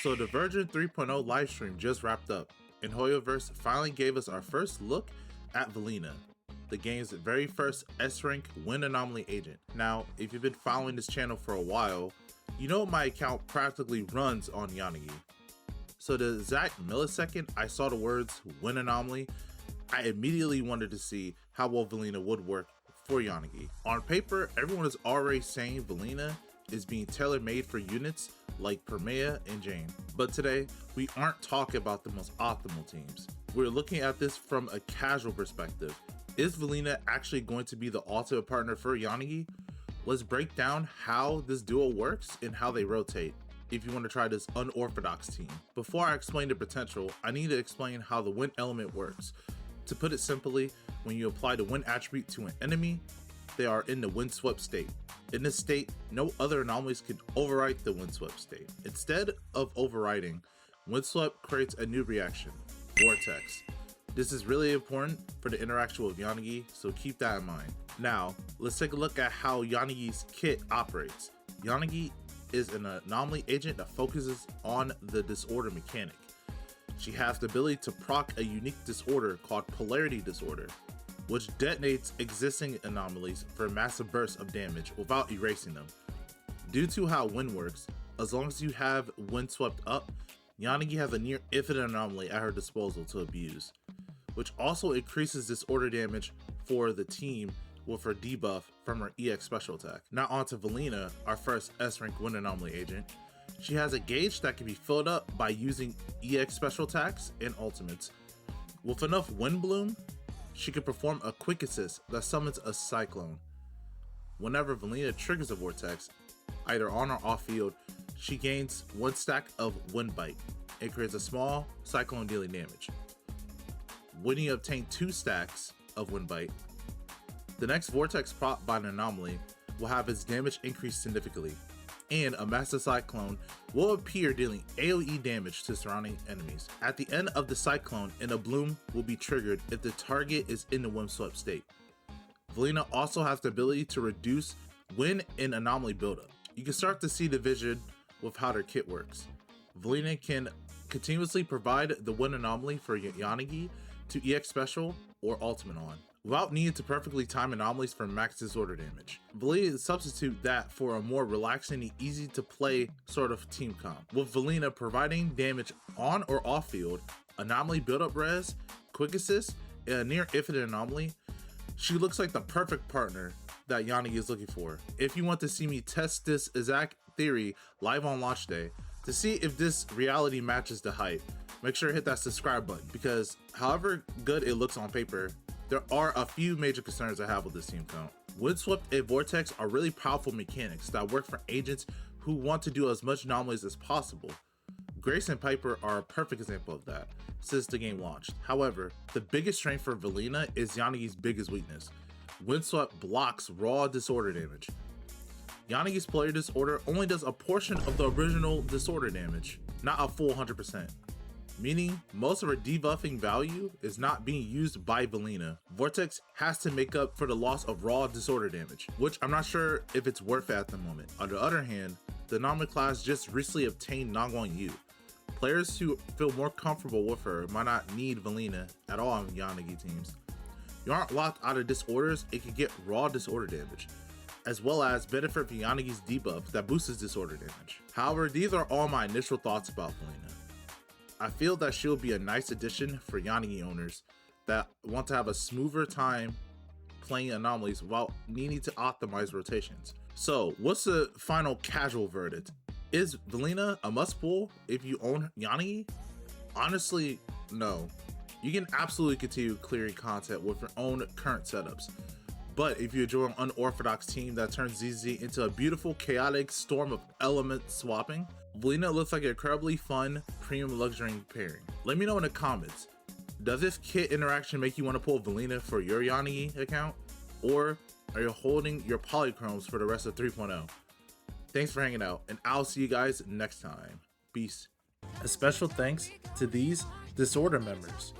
So the version 3.0 livestream just wrapped up, and Hoyoverse finally gave us our first look at Velina, the game's very first S-Rank Wind Anomaly agent. Now, if you've been following this channel for a while, you know my account practically runs on Yanagi. So the exact millisecond I saw the words Wind Anomaly, I immediately wanted to see how well Velina would work for Yanagi. On paper, everyone is already saying Velina is being tailor-made for units like Permea and Jane. But today, we aren't talking about the most optimal teams. We're looking at this from a casual perspective. Is Velina actually going to be the ultimate partner for Yanagi? Let's break down how this duo works and how they rotate if you want to try this unorthodox team. Before I explain the potential, I need to explain how the wind element works. To put it simply, when you apply the wind attribute to an enemy, they are in the windswept state. In this state, no other anomalies can overwrite the windswept state. Instead of overriding, windswept creates a new reaction, Vortex. This is really important for the interaction with Yanagi, so keep that in mind. Now, let's take a look at how Yanagi's kit operates. Yanagi is an anomaly agent that focuses on the disorder mechanic. She has the ability to proc a unique disorder called Polarity Disorder, which detonates existing anomalies for a massive burst of damage without erasing them. Due to how wind works, as long as you have windswept up, Yanagi has a near infinite anomaly at her disposal to abuse, which also increases disorder damage for the team with her debuff from her EX special attack. Now onto Velina, our first S-Rank Wind Anomaly agent. She has a gauge that can be filled up by using EX special attacks and ultimates. With enough Wind Bloom, she can perform a quick assist that summons a cyclone. Whenever Velina triggers a vortex, either on or off field, she gains 1 stack of Wind Bite and creates a small cyclone dealing damage. When you obtain 2 stacks of Wind Bite, the next vortex proc by an anomaly will have its damage increase significantly, and a massive cyclone will appear dealing AoE damage to surrounding enemies. At the end of the cyclone, a bloom will be triggered if the target is in the windswept state. Velina also has the ability to reduce wind and anomaly buildup. You can start to see the vision with how their kit works. Velina can continuously provide the wind anomaly for Yanagi to EX special or ultimate on, without needing to perfectly time anomalies for max disorder damage. Velina substitute that for a more relaxing and easy to play sort of team comp, with Velina providing damage on or off field, anomaly buildup res, quick assist, and a near infinite anomaly. She looks like the perfect partner that Yanagi is looking for. If you want to see me test this exact theory live on launch day to see if this reality matches the hype, make sure to hit that subscribe button, because however good it looks on paper, there are a few major concerns I have with this team count. Windswept and Vortex are really powerful mechanics that work for agents who want to do as much anomalies as possible. Grace and Piper are a perfect example of that since the game launched. However, the biggest strength for Velina is Yanagi's biggest weakness. Windswept blocks raw disorder damage. Yanagi's Polarity Disorder only does a portion of the original disorder damage, not a full 100%. Meaning most of her debuffing value is not being used by Velina. Vortex has to make up for the loss of raw disorder damage, which I'm not sure if it's worth it at the moment. On the other hand, the anomaly class just recently obtained Nagwan Yu. Players who feel more comfortable with her might not need Velina at all on Yanagi teams. You aren't locked out of disorders, it can get raw disorder damage, as well as benefit from Yanagi's debuff that boosts disorder damage. However, these are all my initial thoughts about Velina. I feel that she'll be a nice addition for Yanagi owners that want to have a smoother time playing anomalies without needing to optimize rotations. So what's the final casual verdict? Is Velina a must pull if you own Yanagi? Honestly, no. You can absolutely continue clearing content with your own current setups. But if you enjoy an unorthodox team that turns ZZ into a beautiful chaotic storm of element swapping, Velina looks like an incredibly fun premium luxury pairing. Let me know in the comments, does this kit interaction make you want to pull Velina for your Yanagi account? Or are you holding your polychromes for the rest of 3.0? Thanks for hanging out, and I'll see you guys next time. Peace. A special thanks to these Disorder members: